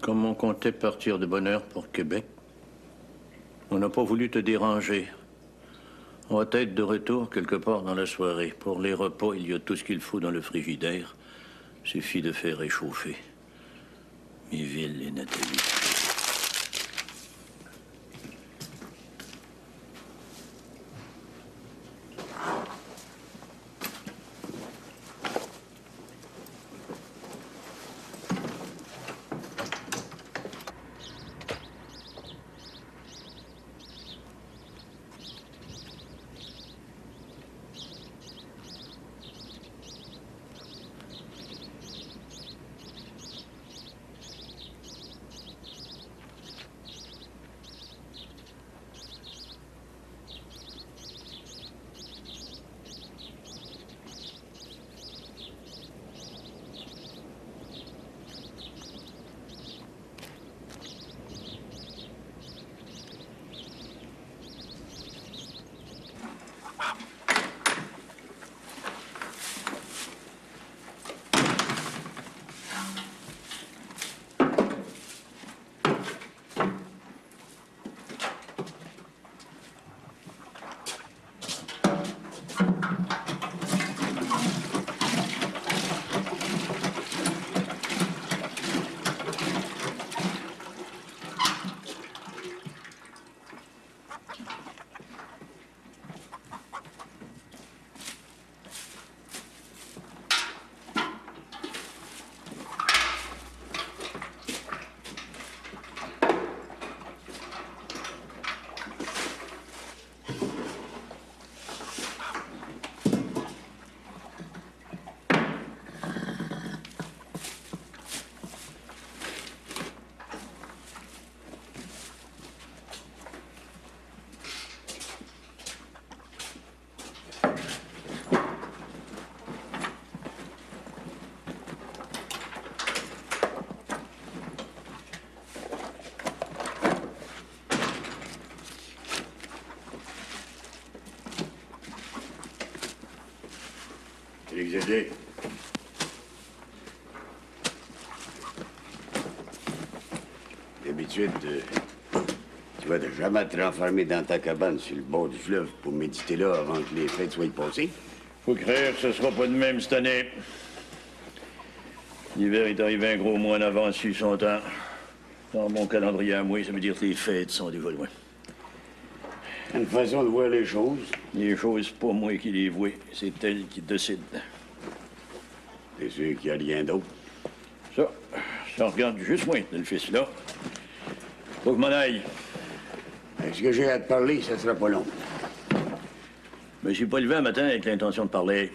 Comme on comptait partir de bonne heure pour Québec, on n'a pas voulu te déranger. On va être de retour quelque part dans la soirée. Pour les repas, il y a tout ce qu'il faut dans le frigidaire. Suffit de faire réchauffer. Miville et Nathalie. Exagé. D'habitude, tu vas jamais te renfermer dans ta cabane sur le bord du fleuve pour méditer là avant que les fêtes soient passées. Faut croire que ce sera pas de même cette année. L'hiver est arrivé un gros mois en avance sur son temps. Dans mon calendrier à moi, ça veut dire que les fêtes sont déjà loin. Une façon de voir les choses. Les choses, c'est pas moi qui les vois, c'est elle qui décide. T'es sûr qu'il n'y a rien d'autre? Ça regarde juste moi, le fils-là. Faut que je m'en aille. Est-ce que j'ai à te parler, ça sera pas long. Je me suis pas levé un matin avec l'intention de parler.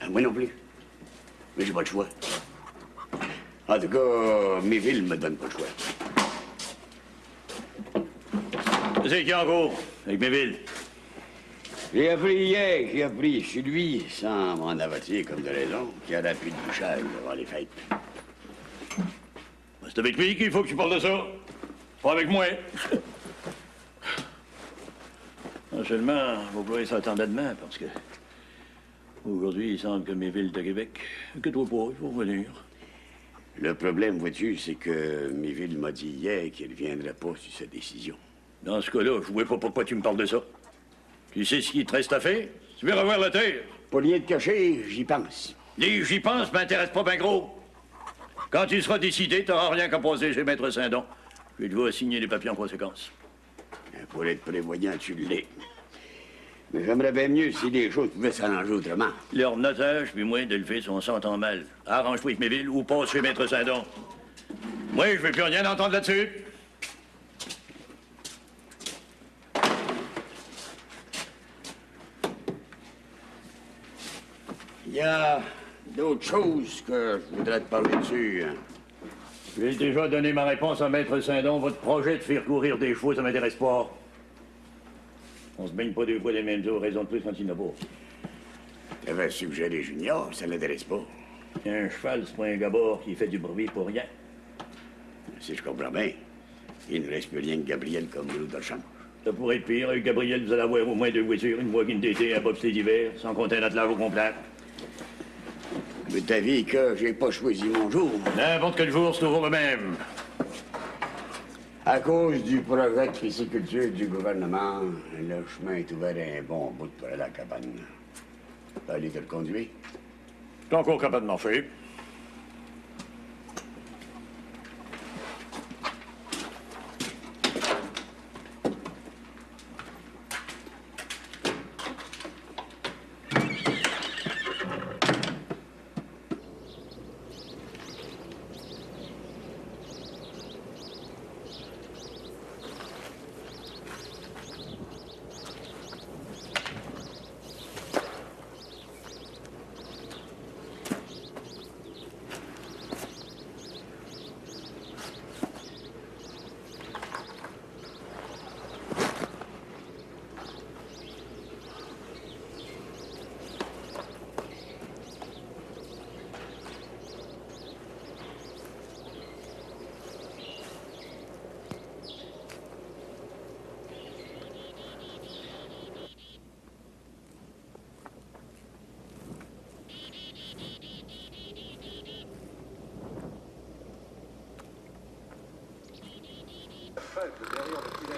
Moi non plus. Mais j'ai pas le choix. En tout cas, Miville me donne pas le choix. C'est qui en gros, avec Miville? J'ai appris hier qu'il a pris chez lui, sans m'en avertir comme de raison, qu'il n'y aura plus de bouchage avant les fêtes. C'est avec lui qu'il faut que tu parles de ça. Pas avec moi. Non seulement, vous pouvez s'attendre à demain, parce que aujourd'hui, il semble que Miville de Québec. Que toi pas, il faut revenir. Le problème, vois-tu, c'est que Miville m'a dit hier qu'il ne viendrait pas sur sa décision. Dans ce cas-là, je vois pas pourquoi tu me parles de ça. Tu sais ce qu'il te reste à faire? Tu veux revoir la terre? Pas rien de caché, j'y pense. Les j'y pense m'intéresse pas ben gros. Quand tu seras décidé, t'auras rien qu'à passer chez Maître Saint-Don. Je vais devoir signer les papiers en conséquence. Pour être prévoyant, tu l'es. Mais j'aimerais bien mieux si les choses pouvaient s'arranger autrement. Leur notage, puis moi, de le faire, on s'entend mal. Arrange-toi avec Miville ou passe chez Maître Saint-Don. Moi, je veux plus rien entendre là-dessus. Il y a d'autres choses que je voudrais te parler dessus. J'ai déjà donné ma réponse à Maître Saint-Don. Votre projet de faire courir des chevaux, ça m'intéresse pas. On se baigne pas deux fois les mêmes eaux, raison de plus quand il n'y en a pas. T'avais suggéré Junior, ça l'intéresse pas. Un cheval, c'est pas un gabord qui fait du bruit pour rien. Si je comprends bien, il ne reste plus rien que Gabriel comme rouleau de chambre. Ça pourrait être pire. Avec Gabriel, vous allez avoir au moins 2 voitures, une voiture d'été, un bobsleigh d'hiver, sans compter un attelage au complet. Mais de ta vie que j'ai pas choisi mon jour. N'importe quel jour, c'est toujours le même. À cause du projet de pisciculture du gouvernement, le chemin est ouvert un bon bout pour aller à la cabane. T'as allé te le conduire? C'est encore capable d'en faire.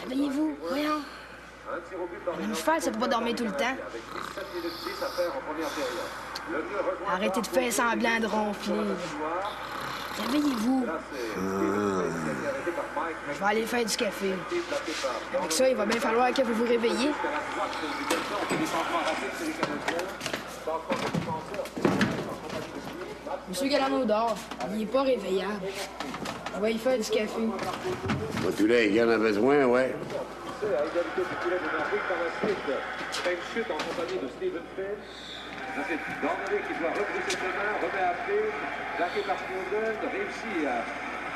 Réveillez-vous, voyons. Un cheval, ça peut pas dormir tout le temps. Arrêtez de faire semblant de ronfler. Réveillez-vous. Je vais aller faire du café. Avec ça, il va bien falloir que vous vous réveilliez. Monsieur Galarno dort. Il n'est pas réveillable. Je vais y faire du café. Moi, tous les gars en a besoin, ouais. À égalité du filet de Norwich par la suite. Fait une chute en compagnie de Stephen Phillips. Ensuite, Dornelly qui doit rebrousser chemin, remet à pied, plaqué par Snowden, réussit à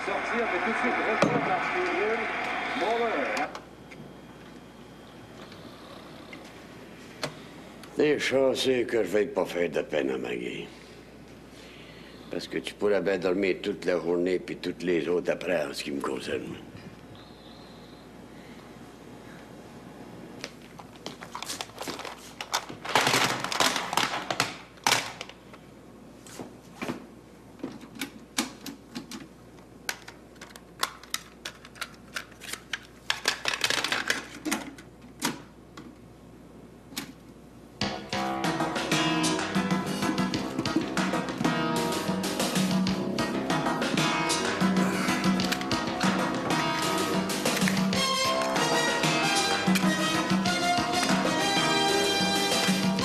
sortir, mais tout de suite retenu par Snowden. Moller. Les chats, c'est que je vais pas faire de peine à Maggie. Parce que tu pourrais bien dormir toute la journée puis toutes les autres après, en ce qui me concerne.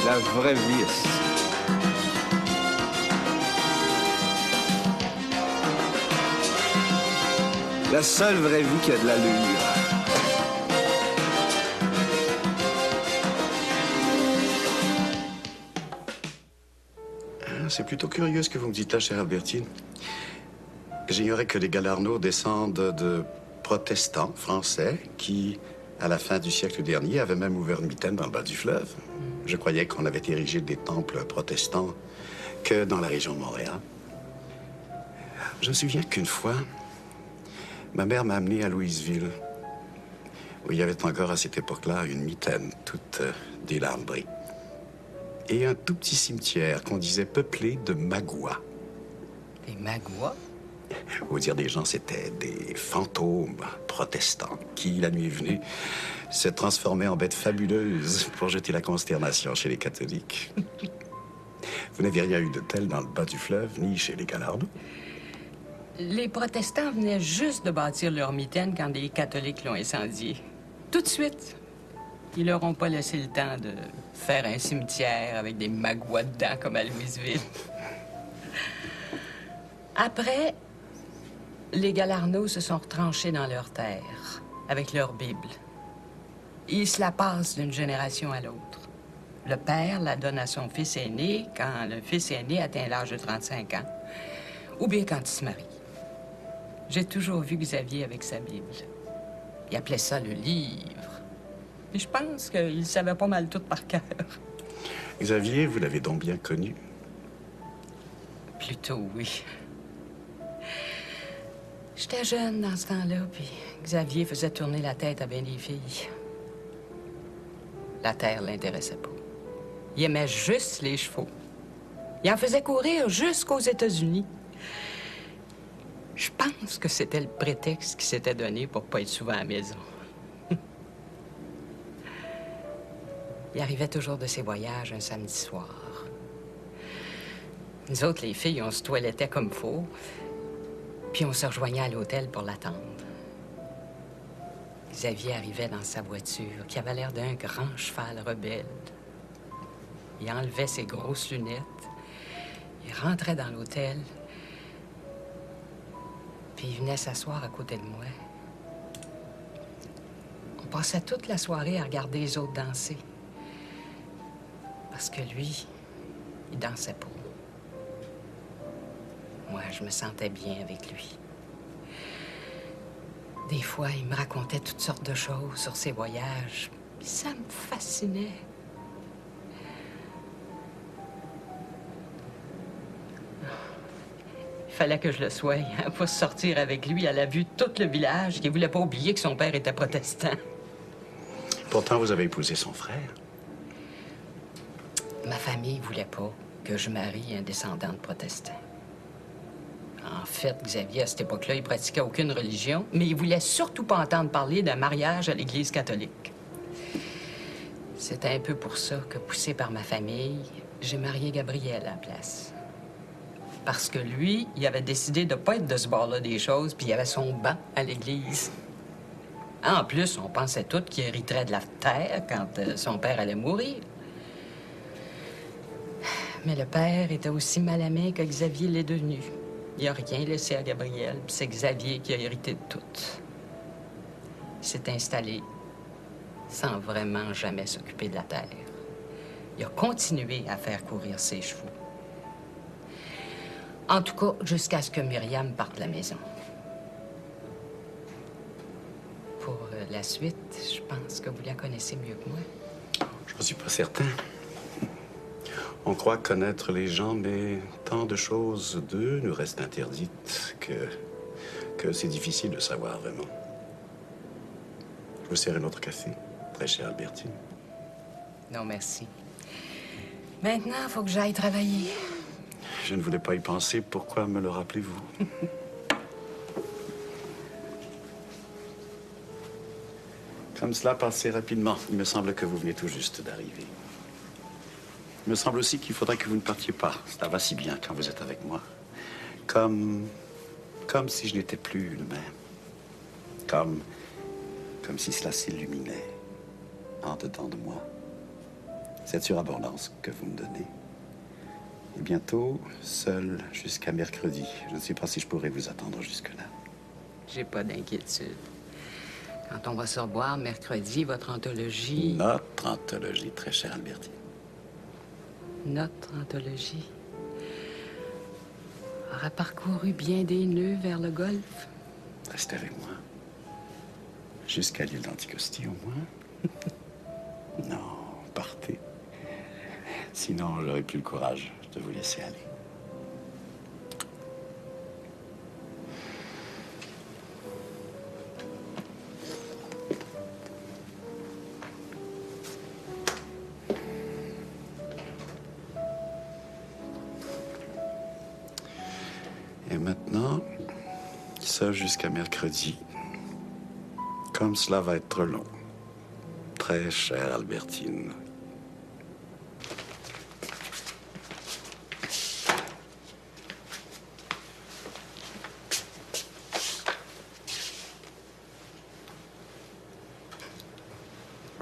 La vraie vie. La seule vraie vie qui a de l'allure. C'est plutôt curieux ce que vous me dites là, chère Albertine. J'ignorais que les Galarno descendent de protestants français qui, à la fin du siècle dernier, avaient même ouvert une mitaine dans le bas du fleuve. Je croyais qu'on avait érigé des temples protestants que dans la région de Montréal. Je me souviens qu'une fois, ma mère m'a amené à Louisville, où il y avait encore à cette époque-là une mitaine toute délabrée. Et un tout petit cimetière qu'on disait peuplé de magouas. Des magouas? Au dire des gens, c'était des fantômes protestants qui, la nuit venue, se transformaient en bêtes fabuleuses pour jeter la consternation chez les catholiques. Vous n'avez rien eu de tel dans le bas du fleuve, ni chez les Galarno? Les protestants venaient juste de bâtir leur mitaine quand les catholiques l'ont incendiée. Tout de suite. Ils leur ont pas laissé le temps de faire un cimetière avec des magouas dedans comme à Louisville. Après, les Galarno se sont retranchés dans leur terre avec leur Bible. Ils se la passent d'une génération à l'autre. Le père la donne à son fils aîné quand le fils aîné atteint l'âge de 35 ans, ou bien quand il se marie. J'ai toujours vu Xavier avec sa Bible. Il appelait ça le livre. Et je pense qu'il savait pas mal tout par cœur. Xavier, vous l'avez donc bien connu? Plutôt, oui. J'étais jeune dans ce temps-là, puis Xavier faisait tourner la tête à bien des filles. La terre l'intéressait pas. Il aimait juste les chevaux. Il en faisait courir jusqu'aux États-Unis. Je pense que c'était le prétexte qu'il s'était donné pour pas être souvent à la maison. Il arrivait toujours de ses voyages un samedi soir. Nous autres, les filles, on se toilettait comme faux, puis on se rejoignait à l'hôtel pour l'attendre. Xavier arrivait dans sa voiture, qui avait l'air d'un grand cheval rebelle. Il enlevait ses grosses lunettes, il rentrait dans l'hôtel, puis il venait s'asseoir à côté de moi. On passait toute la soirée à regarder les autres danser. Parce que lui, il dansait pas. Moi, je me sentais bien avec lui. Des fois, il me racontait toutes sortes de choses sur ses voyages. Puis ça me fascinait. Il fallait que je le soie, hein, pour sortir avec lui à la vue de tout le village qui voulait pas oublier que son père était protestant. Pourtant, vous avez épousé son frère. Ma famille voulait pas que je marie un descendant de protestant. En fait, Xavier, à cette époque-là, il pratiquait aucune religion, mais il voulait surtout pas entendre parler d'un mariage à l'Église catholique. C'est un peu pour ça que, poussé par ma famille, j'ai marié Gabriel à la place. Parce que lui, il avait décidé de pas être de ce bord-là des choses, puis il avait son banc à l'Église. En plus, on pensait tous qu'il hériterait de la terre quand son père allait mourir. Mais le père était aussi mal aimé que Xavier l'est devenu. Il n'a rien laissé à Gabriel, puis c'est Xavier qui a hérité de tout. Il s'est installé sans vraiment jamais s'occuper de la terre. Il a continué à faire courir ses chevaux. En tout cas, jusqu'à ce que Myriam parte de la maison. Pour la suite, je pense que vous la connaissez mieux que moi. Je ne suis pas certain. On croit connaître les gens, mais tant de choses d'eux nous restent interdites que c'est difficile de savoir vraiment. Je vous sers un autre café, très chère Albertine. Non, merci. Maintenant, il faut que j'aille travailler. Je ne voulais pas y penser. Pourquoi me le rappelez-vous? Comme cela passait rapidement. Il me semble que vous venez tout juste d'arriver. Il me semble aussi qu'il faudrait que vous ne partiez pas. Cela va si bien quand vous êtes avec moi. Comme si je n'étais plus le même. Comme si cela s'illuminait en dedans de moi. Cette surabondance que vous me donnez. Et bientôt, seul jusqu'à mercredi. Je ne sais pas si je pourrai vous attendre jusque-là. J'ai pas d'inquiétude. Quand on va se revoir mercredi, votre anthologie... Notre anthologie, très chère Albertine. Notre anthologie aura parcouru bien des nœuds vers le golfe. Restez avec moi. Jusqu'à l'île d'Anticosti, au moins. Non, partez. Sinon, j'aurais plus le courage de vous laisser aller. Et maintenant, ça jusqu'à mercredi. Comme cela va être long. Très chère Albertine.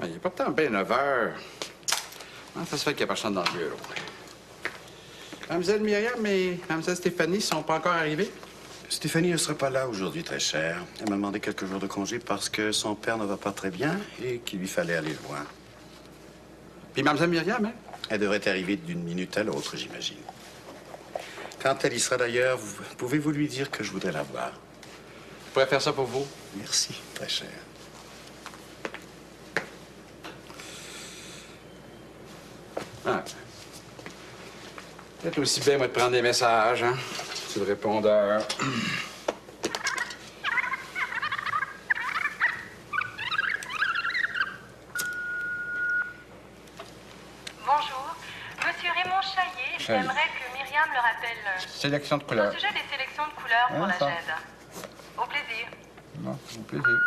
Il n'est pas tant bien 9 heures. Comment ça se fait qu'il n'y a personne dans le bureau? Mademoiselle Myriam et Mademoiselle Stéphanie ne sont pas encore arrivées? Stéphanie ne sera pas là aujourd'hui, très chère. Elle m'a demandé quelques jours de congé parce que son père ne va pas très bien et qu'il lui fallait aller le voir. Puis Mademoiselle Myriam, hein? Elle devrait arriver d'une minute à l'autre, j'imagine. Quand elle y sera d'ailleurs, pouvez-vous lui dire que je voudrais la voir? Je pourrais faire ça pour vous. Merci, très cher. Ah. Peut-être aussi bien, moi, de prendre des messages, hein? Sur le répondeur. Bonjour. Monsieur Raymond Chaillet, j'aimerais que Myriam le rappelle. Sélection de couleurs. Au sujet des sélections de couleurs pour la ça. GED. Au plaisir. Non, au plaisir.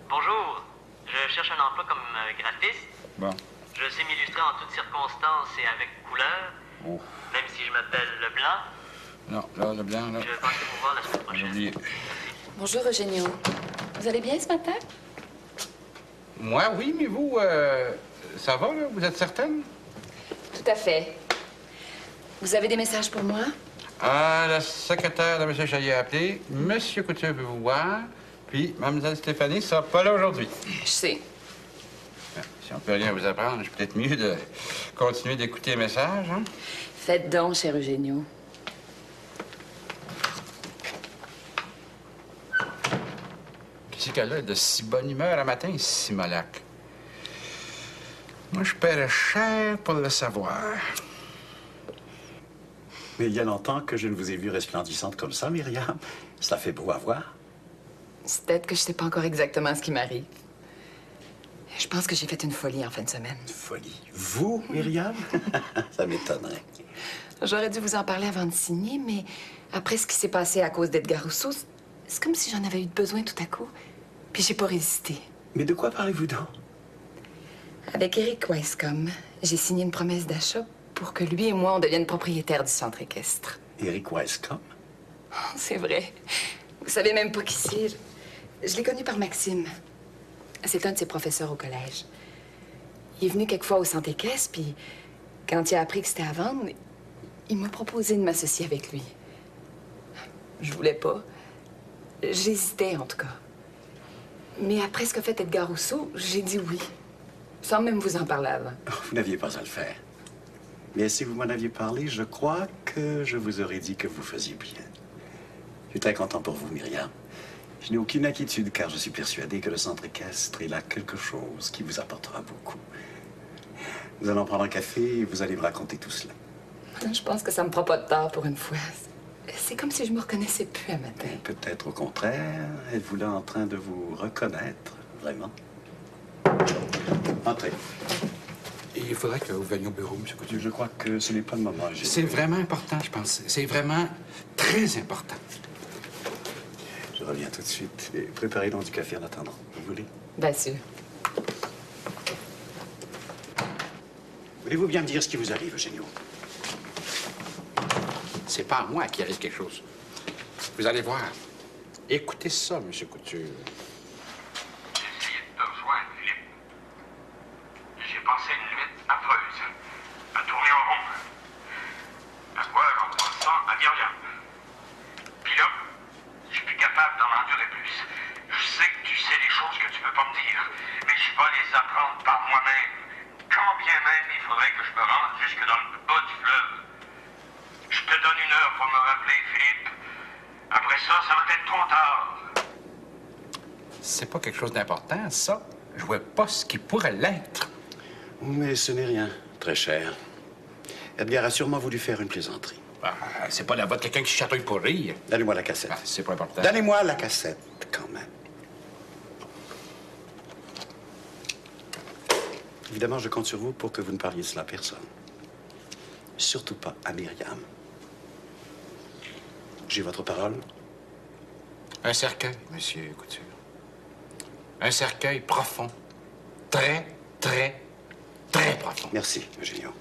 Bonjour, je cherche un emploi comme graphiste. Bon. Je sais m'illustrer en toutes circonstances et avec couleur, Oh. même si je m'appelle Leblanc. Non, là, le blanc, là. Je pensais vous voir la semaine J'ai prochaine. oublié. Bonjour, Eugenio. Vous allez bien ce matin? Moi, oui, mais vous, ça va, là? Vous êtes certaine? Tout à fait. Vous avez des messages pour moi? Ah, la secrétaire de M. Chaillet a appelé. Monsieur Couture veut vous voir. Puis, Mlle Stéphanie sera pas là aujourd'hui. Je sais. Bien, si on peut rien vous apprendre, c'est peut-être mieux de continuer d'écouter les messages, hein? Faites donc, cher Eugenio. Qu'est-ce qu'elle a de si bonne humeur un matin, Simolac? Moi, je paierais cher pour le savoir. Mais il y a longtemps que je ne vous ai vue resplendissante comme ça, Myriam. Ça fait beau à voir. C'est peut-être que je sais pas encore exactement ce qui m'arrive. Je pense que j'ai fait une folie en fin de semaine. Folie. Vous, Myriam? Ça m'étonnerait. J'aurais dû vous en parler avant de signer, mais après ce qui s'est passé à cause d'Edgar Rousseau, c'est comme si j'en avais eu besoin tout à coup. Puis j'ai pas résisté. Mais de quoi parlez-vous donc? Avec Eric Weiscom, j'ai signé une promesse d'achat pour que lui et moi, on devienne propriétaires du centre équestre. Eric Weiscom? C'est vrai. Vous savez même pas qui c'est. Je l'ai connu par Maxime. C'est un de ses professeurs au collège. Il est venu quelquefois au centre équestre, puis quand il a appris que c'était à vendre, il m'a proposé de m'associer avec lui. Je voulais pas. J'hésitais, en tout cas. Mais après ce qu'a fait Edgar Rousseau, j'ai dit oui. Sans même vous en parler avant. Vous n'aviez pas à le faire. Mais si vous m'en aviez parlé, je crois que je vous aurais dit que vous faisiez bien. Je suis très content pour vous, Myriam. Je n'ai aucune inquiétude car je suis persuadé que le centre équestre est là quelque chose qui vous apportera beaucoup. Nous allons prendre un café et vous allez me raconter tout cela. Je pense que ça me prend pas de tort pour une fois. C'est comme si je me reconnaissais plus un matin. Peut-être au contraire, êtes-vous là en train de vous reconnaître, vraiment? Entrez. Il faudrait que vous veniez au bureau, M. Couture. Je crois que ce n'est pas le moment. C'est vraiment important, je pense. C'est vraiment très important. Je reviens tout de suite. Et préparez donc du café en attendant. Vous voulez? Bien sûr. Voulez-vous bien me dire ce qui vous arrive, Eugenio? C'est pas à moi qu'il arrive quelque chose. Vous allez voir. Écoutez ça, M. Couture. J'ai essayé de te rejoindre, Philippe. J'ai passé une nuit affreuse, à tourner en rond, à boire en passant à Myriam. Puis là, je suis plus capable d'en endurer plus. Je sais que tu sais des choses que tu peux pas me dire, mais je vais les apprendre par moi-même. Quand bien même il faudrait que je me rende jusque dans le bas du fleuve. Je te donne 1 heure pour me rappeler, Philippe. Après ça, ça va être trop tard. C'est pas quelque chose d'important, ça. Je vois pas ce qui pourrait l'être. Mais ce n'est rien, très cher. Edgar a sûrement voulu faire une plaisanterie. Ah, c'est pas la voix de quelqu'un qui chatouille pour rire. Donnez-moi la cassette. Ah, c'est pas important. Donnez-moi la cassette, quand même. Évidemment, je compte sur vous pour que vous ne parliez de cela à personne. Surtout pas à Myriam. J'ai votre parole? Un cercueil, Monsieur Couture. Un cercueil profond. Très, très, très profond. Merci, Eugenio.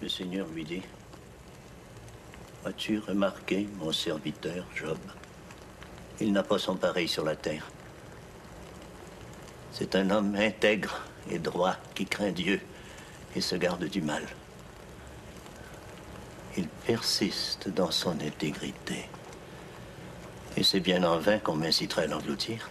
Le Seigneur lui dit, « As-tu remarqué, mon serviteur, Job? Il n'a pas son pareil sur la terre. C'est un homme intègre et droit qui craint Dieu et se garde du mal. Il persiste dans son intégrité. Et c'est bien en vain qu'on m'inciterait à l'engloutir.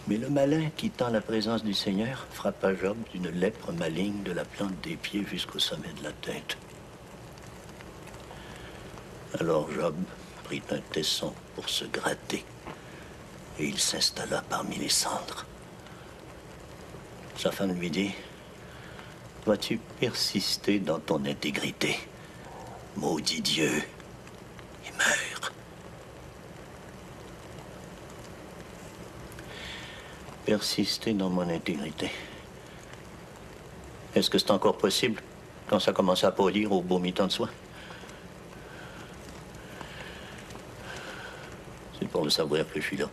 Mais le malin, quittant la présence du Seigneur, frappa Job d'une lèpre maligne de la plante des pieds jusqu'au sommet de la tête. Alors Job prit un tesson pour se gratter, et il s'installa parmi les cendres. Sa femme lui dit, « Vas-tu persister dans ton intégrité? Maudit Dieu, et meurs. » Persister dans mon intégrité. Est-ce que c'est encore possible quand ça commence à polir au beau mi-temps de soie? C'est pour le savoir que je suis là.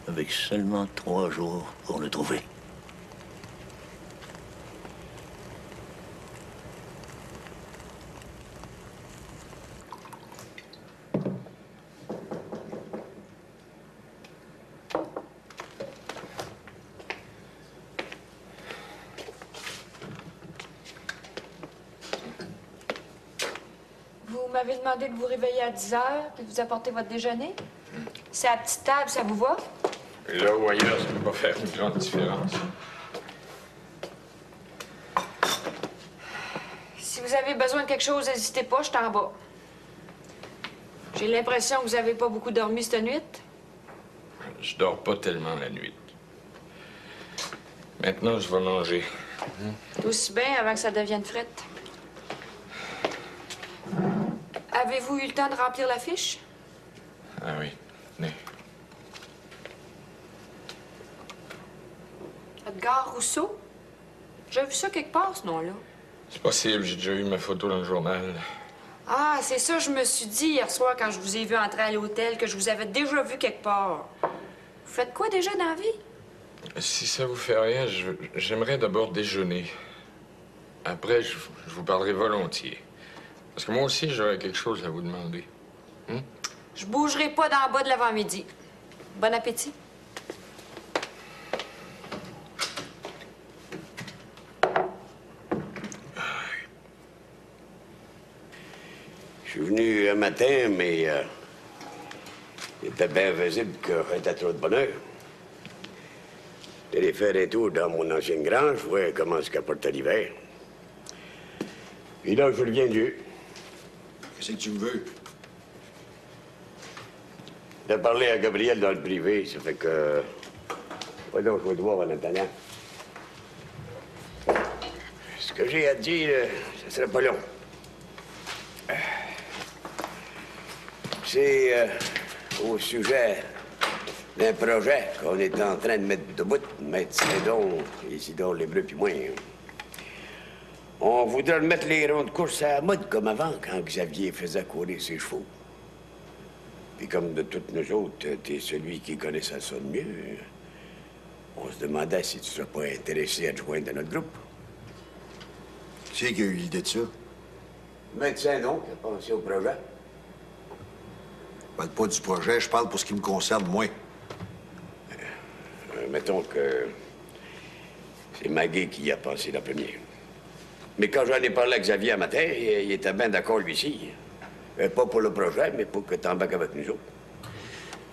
Avec seulement 3 jours pour le trouver. Vous m'avez demandé de vous réveiller à 10 heures et de vous apporter votre déjeuner. C'est à la petite table, ça vous va? Là ou ailleurs, ça ne peut pas faire une grande différence. Si vous avez besoin de quelque chose, n'hésitez pas, je suis en bas. J'ai l'impression que vous n'avez pas beaucoup dormi cette nuit. Je dors pas tellement la nuit. Maintenant, je vais manger. Aussi bien avant que ça devienne frette. Avez-vous eu le temps de remplir la fiche? Ah oui, venez. Edgar Rousseau? J'ai vu ça quelque part, ce nom-là. C'est possible, j'ai déjà eu ma photo dans le journal. Ah, c'est ça, je me suis dit hier soir quand je vous ai vu entrer à l'hôtel que je vous avais déjà vu quelque part. Vous faites quoi déjà dans la vie? Si ça vous fait rien, j'aimerais d'abord déjeuner. Après, je vous parlerai volontiers. Parce que moi aussi, j'aurais quelque chose à vous demander. Je bougerai pas dans le bas de l'avant-midi. Bon appétit. Je suis venu un matin, mais il était bien visible que j'étais trop de bonheur. J'allais faire un tour dans mon ancienne grange, voir comment se comportait l'hiver. Puis là, je reviens Dieu. Qu'est-ce que tu me veux? J'ai parlé à Gabriel dans le privé, ça fait que... Ouais, donc, je vais te voir en attendant. Ce que j'ai à te dire, ça serait pas long. C'est au sujet d'un projet qu'on est en train de mettre debout, Maître Saint-Don, Isidore Lébreux puis moi. On voudrait mettre les ronds de course à la mode comme avant, quand Xavier faisait courir ses chevaux. Puis comme de toutes nous autres, t'es celui qui connaissait ça de mieux. On se demandait si tu serais pas intéressé à te joindre à notre groupe. Qui c'est qui a eu l'idée de ça? Maître Saint-Don qui a pensé au projet. Je parle pas du projet, je parle pour ce qui me concerne, moi. Mettons que c'est Maggie qui y a pensé la première. Mais quand j'en ai parlé à Xavier un matin, il était bien d'accord, lui aussi. Pas pour le projet, mais pour que tu embarques avec nous autres.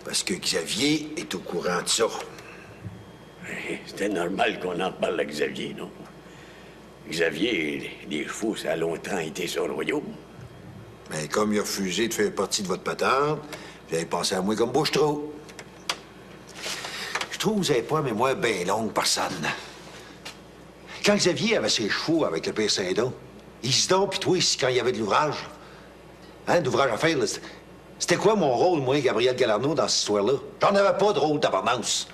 Parce que Xavier est au courant de ça. C'était normal qu'on en parle à Xavier, non? Xavier, les chevaux, ça a longtemps été son royaume. Mais comme il a refusé de faire partie de votre patente, vous avez pensé à moi comme bouche-trou. Je trouve que vous n'avez pas une mémoire bien longue, personne. Quand Xavier avait ses chevaux avec le père Saint-Don, Isidore pis toi, quand il y avait de l'ouvrage, d'ouvrage à faire, là, c'était quoi mon rôle, moi, Gabriel Galarno, dans cette histoire-là? J'en avais pas de rôle d'appartenance.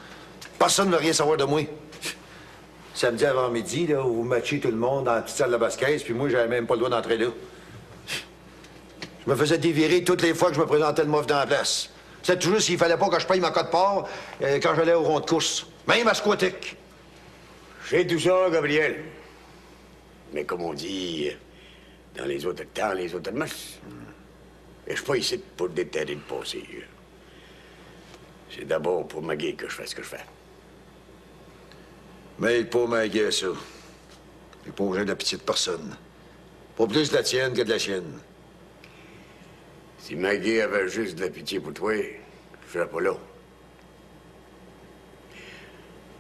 Personne ne veut rien savoir de moi. Samedi avant midi, là, où vous matchiez tout le monde dans la petite salle de basse-caisse, puis moi, j'avais même pas le droit d'entrer là. Je me faisais dévirer toutes les fois que je me présentais le mof dans la place. C'est toujours s'il fallait pas que je paye ma cote-part quand j'allais au rond de course. Même à Squatic. J'ai tout ça, Gabriel. Mais comme on dit, dans les autres temps, les autres mœurs. Et je suis pas ici pour déterrer le passé. C'est d'abord pour Maggie que je fais ce que je fais. Mais pas Maggie, ça. Et pas rien de la pitié de personne. Pas plus de la tienne que de la sienne. Si Maggie avait juste de la pitié pour toi, je serais pas là.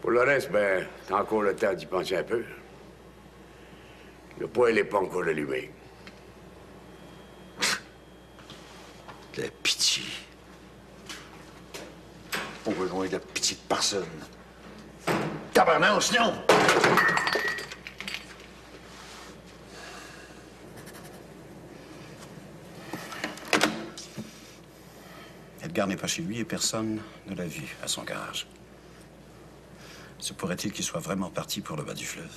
Pour le reste, ben, t'as encore le temps d'y penser un peu. Le poêle n'est pas encore allumé. De la pitié. Pas besoin de la pitié de personne. Tabarnak, non! Edgar n'est pas chez lui et personne ne l'a vu à son garage. Se pourrait-il qu'il soit vraiment parti pour le bas du fleuve?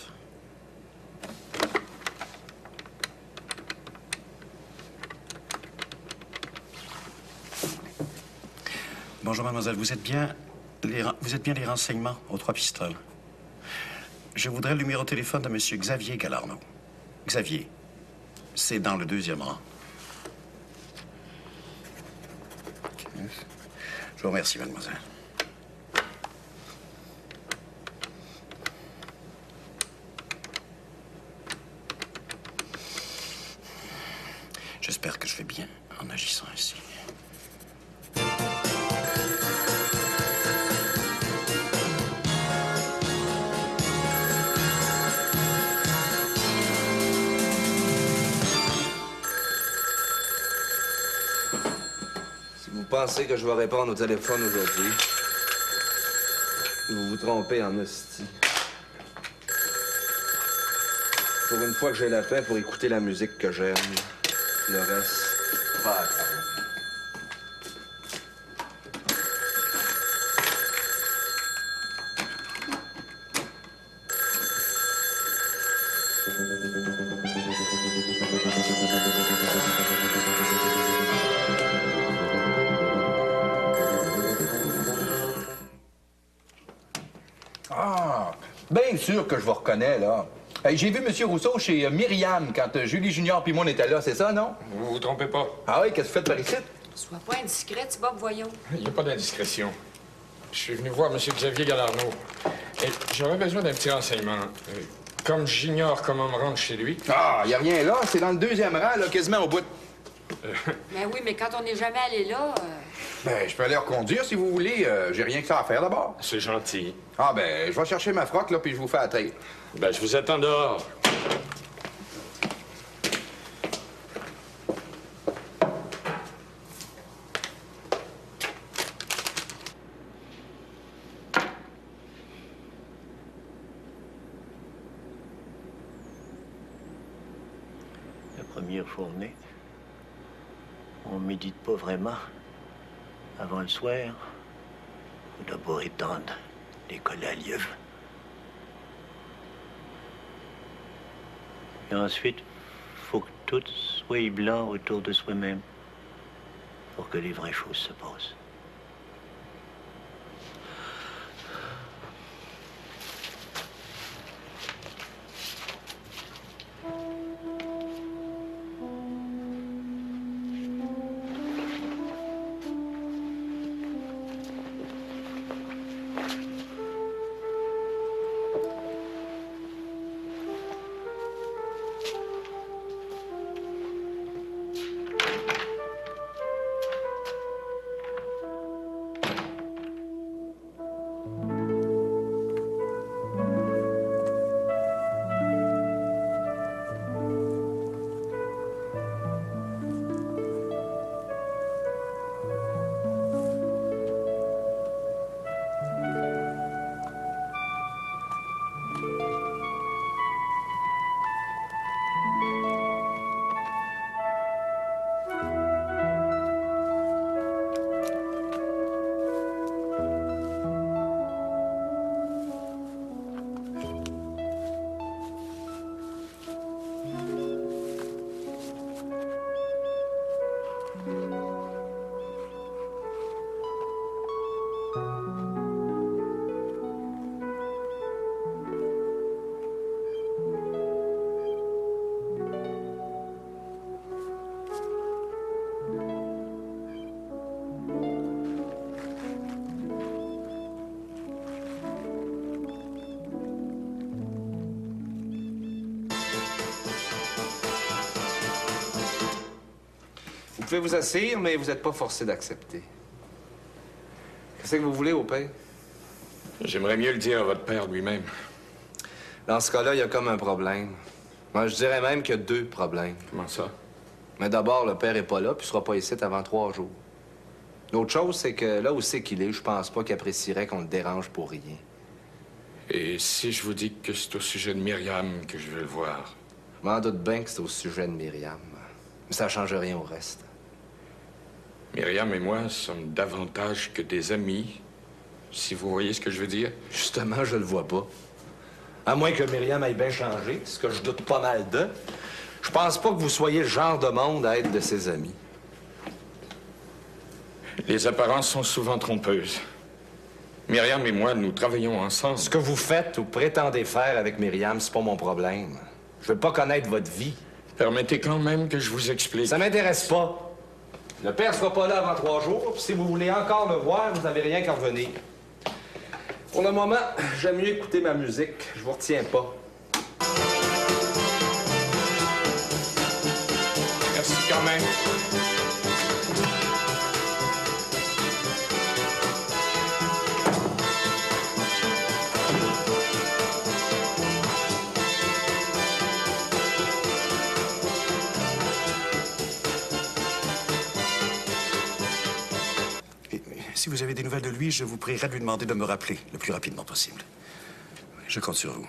Bonjour, mademoiselle. Vous êtes bien les renseignements aux 3 pistoles? Je voudrais le numéro de téléphone de monsieur Xavier Galarno. Xavier, c'est dans le 2e rang. Je vous remercie, mademoiselle. J'espère que je fais bien en agissant ainsi. Vous pensez que je vais répondre au téléphone aujourd'hui? Vous vous trompez en hostie. Pour une fois que j'ai la paix pour écouter la musique que j'aime, le reste va attendre. Ah, bien sûr que je vous reconnais, là. Hey, j'ai vu M. Rousseau chez Myriam quand Julie Junior puis moi on était là, c'est ça, non? Vous vous trompez pas. Ah oui, qu'est-ce que vous faites par ici? Sois pas indiscrète, Bob, voyons. Il n'y a pas d'indiscrétion. Je suis venu voir M. Xavier Galarno. Et j'aurais besoin d'un petit renseignement. Comme j'ignore comment me rendre chez lui... Ah, il n'y a rien là, c'est dans le 2e rang, là, quasiment au bout. Ben oui, mais quand on n'est jamais allé là... Ben, je peux aller reconduire si vous voulez. J'ai rien que ça à faire d'abord. C'est gentil. Ah, ben, je vais chercher ma frotte, là, puis je vous fais atteindre. Ben, je vous attends dehors. La première journée, on médite pas vraiment. Avant le soir, faut d'abord étendre les collets à lièvre. Et ensuite, faut que tout soit blanc autour de soi-même pour que les vraies choses se passent. pouvez vous asseoir, mais vous n'êtes pas forcé d'accepter. Qu'est-ce que vous voulez au père? J'aimerais mieux le dire à votre père lui-même. Dans ce cas-là, il y a comme un problème. Moi, je dirais même qu'il y a 2 problèmes. Comment ça? Mais d'abord, le père n'est pas là, puis il sera pas ici avant 3 jours. L'autre chose, c'est que là où c'est qu'il est, je pense pas qu'il apprécierait qu'on le dérange pour rien. Et si je vous dis que c'est au sujet de Myriam que je veux le voir? Je m'en doute bien que c'est au sujet de Myriam. Mais ça change rien au reste. Myriam et moi sommes davantage que des amis, si vous voyez ce que je veux dire. Justement, je le vois pas. À moins que Myriam aille bien changer, ce que je doute pas mal de, je pense pas que vous soyez le genre de monde à être de ses amis. Les apparences sont souvent trompeuses. Myriam et moi, nous travaillons ensemble. Ce que vous faites ou prétendez faire avec Myriam, c'est pas mon problème. Je veux pas connaître votre vie. Permettez quand même que je vous explique. Ça m'intéresse pas. Le père sera pas là avant 3 jours, puis si vous voulez encore le voir, vous n'avez rien qu'à revenir. Pour le moment, j'aime mieux écouter ma musique. Je vous retiens pas. Merci quand même. Si vous avez des nouvelles de lui, je vous prierai de lui demander de me rappeler le plus rapidement possible. Je compte sur vous.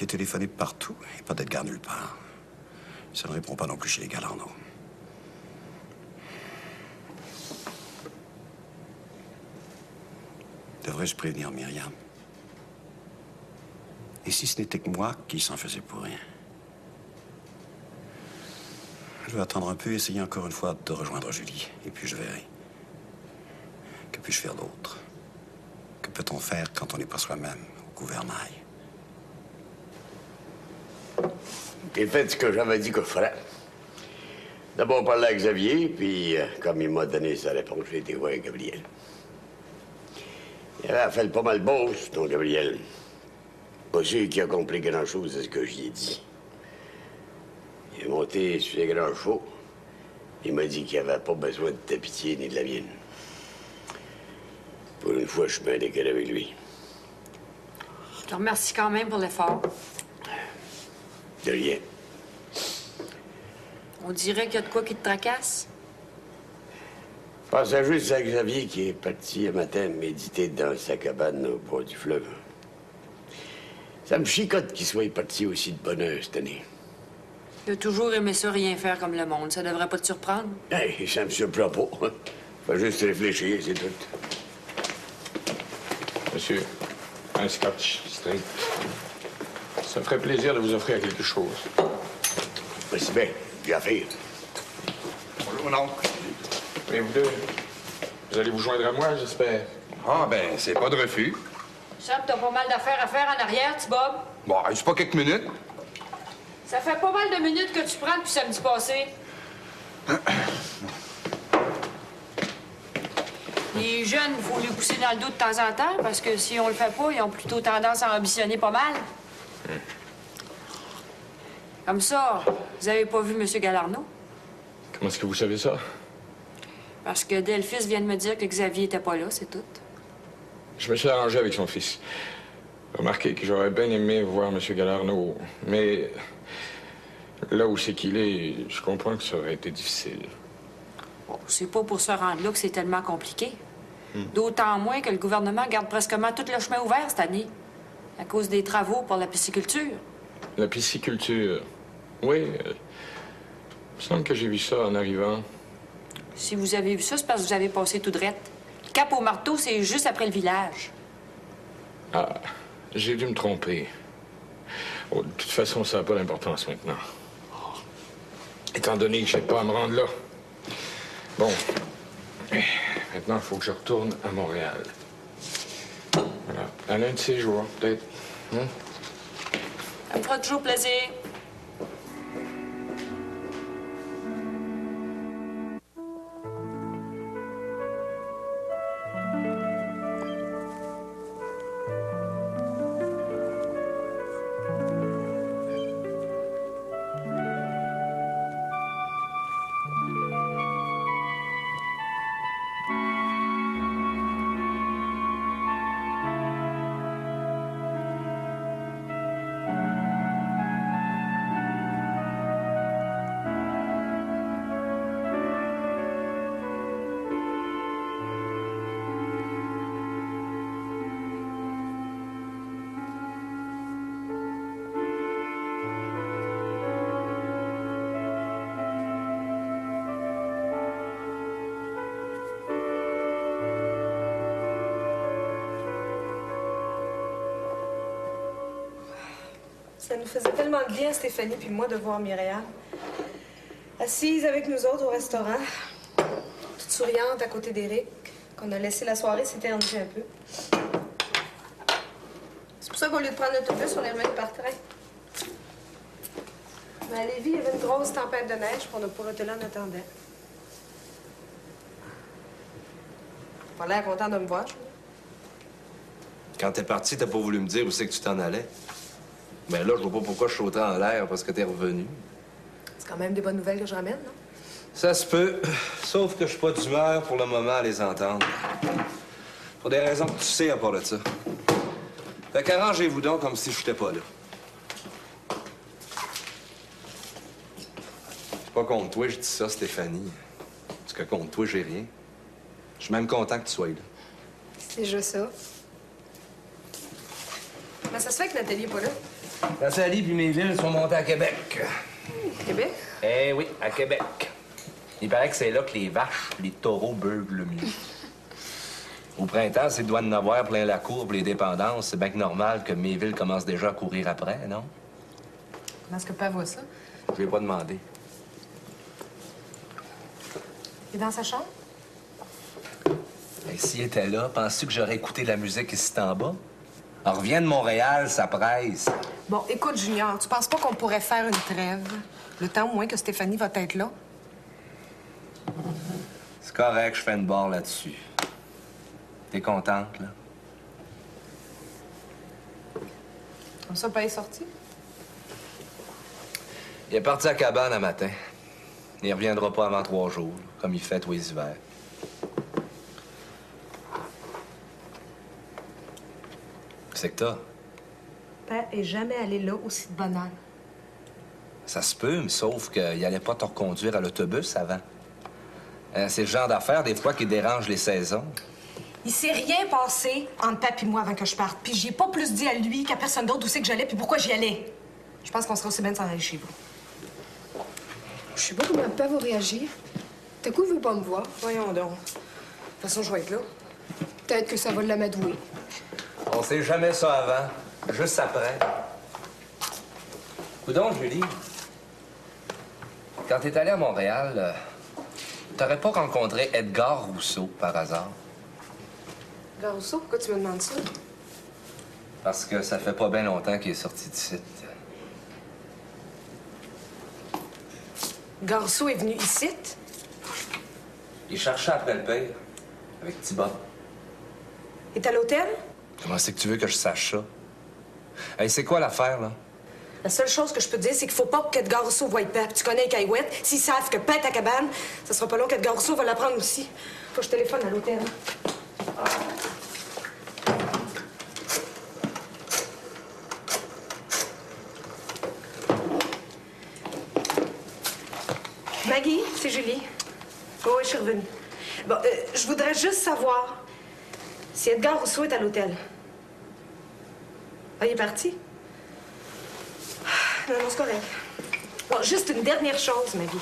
J'ai téléphoné partout et pas d'Edgar nulle part. Ça ne répond pas non plus chez les Galarno. Devrais-je prévenir Myriam? Et si ce n'était que moi qui s'en faisait pour rien? Je vais attendre un peu, essayer encore une fois de rejoindre Julie. Et puis je verrai. Que puis-je faire d'autre? Que peut-on faire quand on n'est pas soi-même au gouvernail? J'ai fait ce que j'avais dit que je ferais. D'abord parler à Xavier, puis comme il m'a donné sa réponse, j'ai été voir Gabriel. Il avait fait pas mal bosse, ton Gabriel. Pas sûr qu'il a compris grand-chose de ce que j'y ai dit. Il est monté sur les grands chevaux. Il m'a dit qu'il n'avait pas besoin de ta pitié ni de la mienne. Pour une fois, je suis bien décalé avec lui. Je te remercie quand même pour l'effort. De rien. On dirait qu'il y a de quoi qui te tracasse. Je pensais juste à Xavier qui est parti un matin méditer dans sa cabane au bord du fleuve. Ça me chicote qu'il soit parti aussi de bonne heure cette année. Il a toujours aimé ça, rien faire comme le monde. Ça devrait pas te surprendre. Hey, ça me surprend pas. Faut juste réfléchir, c'est tout. Monsieur, un scotch straight. Ça me ferait plaisir de vous offrir quelque chose. C'est bien, j'ai affaire. Bonjour, mon oncle. Mais vous deux, vous allez vous joindre à moi, j'espère. Ah, ben, c'est pas de refus. Sam, t'as pas mal d'affaires à faire en arrière, petit Bob. Bon, c'est pas quelques minutes. Ça fait pas mal de minutes que tu prends depuis samedi passé. Les jeunes, il faut les pousser dans le dos de temps en temps, parce que si on le fait pas, ils ont plutôt tendance à ambitionner pas mal. Comme ça, vous avez pas vu M. Galarno? Comment est-ce que vous savez ça? Parce que Delphis vient de me dire que Xavier était pas là, c'est tout. Je me suis arrangé avec son fils. Remarquez que j'aurais bien aimé voir M. Galarno, mais là où c'est qu'il est, je comprends que ça aurait été difficile. Bon, c'est pas pour se rendre là que c'est tellement compliqué. D'autant moins que le gouvernement garde presquement tout le chemin ouvert cette année, à cause des travaux pour la pisciculture. La pisciculture? Oui. Il me semble que j'ai vu ça en arrivant. Si vous avez vu ça, c'est parce que vous avez passé tout droit. Le Cap au Marteau, c'est juste après le village. Ah, j'ai dû me tromper. Oh, de toute façon, ça n'a pas d'importance maintenant. Étant donné que je n'ai pas à me rendre là. Bon. Maintenant, il faut que je retourne à Montréal. Voilà. À l'un de ces jours, peut-être. Hein? Ça me fera toujours plaisir. Ça nous faisait tellement de bien, Stéphanie puis moi, de voir Myriam. Assise avec nous autres au restaurant, toute souriante à côté d'Éric, qu'on a laissé la soirée s'éterniser un peu. C'est pour ça qu'au lieu de prendre l'autobus, on est remis par train. Mais à Lévis, il y avait une grosse tempête de neige, puis on n'a pas été là en attendant. Pas l'air content de me voir. Quand t'es parti, t'as pas voulu me dire où c'est que tu t'en allais. Mais là, je vois pas pourquoi je sautais en l'air parce que t'es revenu. C'est quand même des bonnes nouvelles que je ramène, non? Ça se peut, sauf que je suis pas d'humeur pour le moment à les entendre. Pour des raisons que tu sais à part de ça. Fait qu'arrangez-vous donc comme si je n'étais pas là. C'est pas contre toi, je dis ça, Stéphanie. Parce que contre toi, j'ai rien. Je suis même content que tu sois là. C'est juste ça. Comment ça se fait que Nathalie est pas là? Nathalie puis Méville sont montés à Québec. Québec? Eh oui, à Québec. Il paraît que c'est là que les vaches, les taureaux beugent le mieux. Au printemps, s'il doit en avoir plein la cour pour les dépendances, c'est bien que normal que Méville commence déjà à courir après, non? Comment est-ce que Père voit ça? Je lui ai pas demandé. Il est dans sa chambre? Et s'il était là, penses-tu que j'aurais écouté la musique ici en bas? On revient de Montréal, ça presse. Bon, écoute, Junior, tu penses pas qu'on pourrait faire une trêve? Le temps au moins que Stéphanie va être là? C'est correct, je fais une barre là-dessus. T'es contente, là? Comme ça, le père est sorti? Il est parti à cabane un matin. Il reviendra pas avant 3 jours, comme il fait tous les hivers. C'est que t'as? Père est jamais allé là aussi de bonne heure. Ça se peut, mais sauf qu'il allait pas te reconduire à l'autobus avant. C'est le genre d'affaire, des fois, qui dérange les saisons. Il s'est rien passé entre Pap et moi avant que je parte. Puis j'ai pas plus dit à lui qu'à personne d'autre où c'est que j'allais puis pourquoi j'y allais. Je pense qu'on sera aussi bien de s'en aller chez vous. Je sais pas comment Pap va réagir. T'as quoi, il veut pas me voir? Voyons donc. De toute façon, je vais être là. Peut-être que ça va l'amadouer. On sait jamais ça avant, juste après. Où donc, Julie? Quand t'es allé à Montréal, t'aurais pas rencontré Edgar Rousseau, par hasard? Edgar Rousseau, pourquoi tu me demandes ça? Parce que ça fait pas bien longtemps qu'il est sorti d'ici. Edgar Rousseau est venu ici? Il cherchait après le père, avec Thibaut. Il est à l'hôtel? Comment c'est que tu veux que je sache ça? Hey, c'est quoi l'affaire, là? La seule chose que je peux te dire, c'est qu'il faut pas qu'Edgar Rousseau voie Pap. Tu connais les caillouettes. S'ils savent que Pap est à cabane, ça sera pas long qu'Edgar Rousseau va l'apprendre aussi. Faut que je téléphone à l'hôtel. Maggie, c'est Julie. Oh, oui, je suis revenue. Bon, je voudrais juste savoir si Edgar Rousseau est à l'hôtel. Ah, il est parti? Non, c'est correct. Bon, juste une dernière chose, Maggie.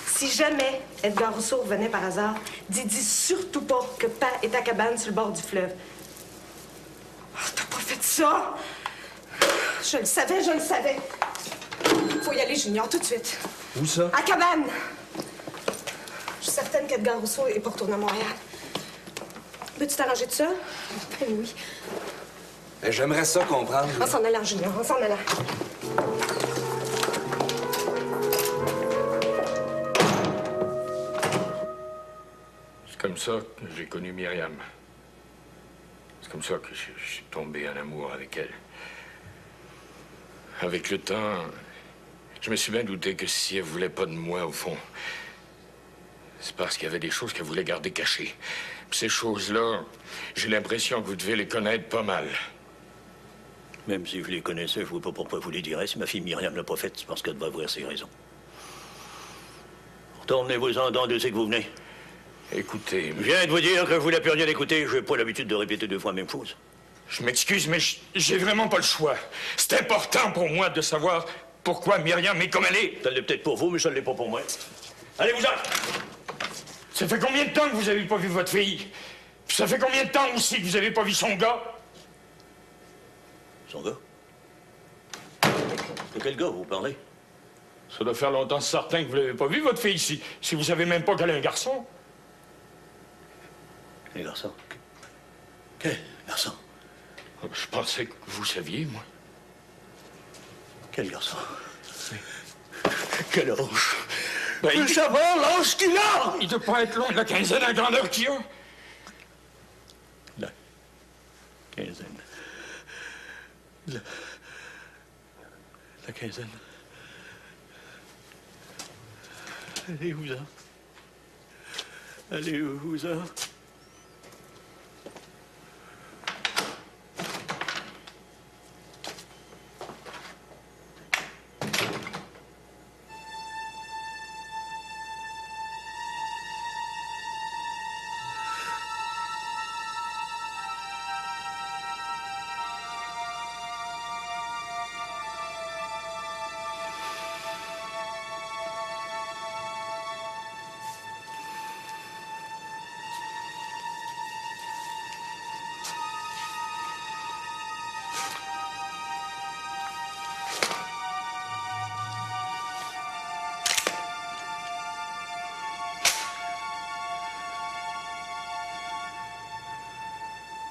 Si jamais Edgar Rousseau revenait par hasard, dis surtout pas que Pat est à cabane sur le bord du fleuve. Oh, t'as pas fait ça! Je le savais, je le savais. Faut y aller, Junior, tout de suite. Où ça? À cabane! Je suis certaine qu'Edgar Rousseau est pas retourné à Montréal. Veux-tu t'arranger de ça? Ben oui. Ben, j'aimerais ça comprendre. En s'en allant, Junior, en s'en allant. C'est comme ça que j'ai connu Myriam. C'est comme ça que je suis tombé en amour avec elle. Avec le temps, je me suis bien douté que si elle voulait pas de moi, au fond, c'est parce qu'il y avait des choses qu'elle voulait garder cachées. Puis ces choses-là, j'ai l'impression que vous devez les connaître pas mal. Même si je les connaissais, je ne vois pas pourquoi vous les direz. Si ma fille Myriam l'a pas faite, c'est parce qu'elle doit avoir ses raisons. Retournez-vous-en dans d'où c'est que vous venez. Écoutez... Je viens de vous dire que je voulais plus rien écouter. Je n'ai pas l'habitude de répéter 2 fois la même chose. Je m'excuse, mais j'ai vraiment pas le choix. C'est important pour moi de savoir pourquoi Myriam est comme elle est. Ça l'est peut-être pour vous, mais ça ne l'est pas pour moi. Allez-vous-en! Ça fait combien de temps que vous avez pas vu votre fille? Puis ça fait combien de temps aussi que vous avez pas vu son gars? Son gars? De quel gars vous parlez? Ça doit faire longtemps certain que vous l'avez pas vu, votre fille, si vous savez même pas qu'elle a un garçon. Quel garçon? Quel garçon? Je pensais que vous saviez, moi. Quel garçon? Quel âge? Ben, je veux savoir l'âge qu'il a! Il doit pas être loin de la quinzaine à grandeur qu'il a. La quinzaine. La quinzaine. Allez, où ça? Allez, où ça?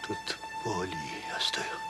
Toute polie à cette heure.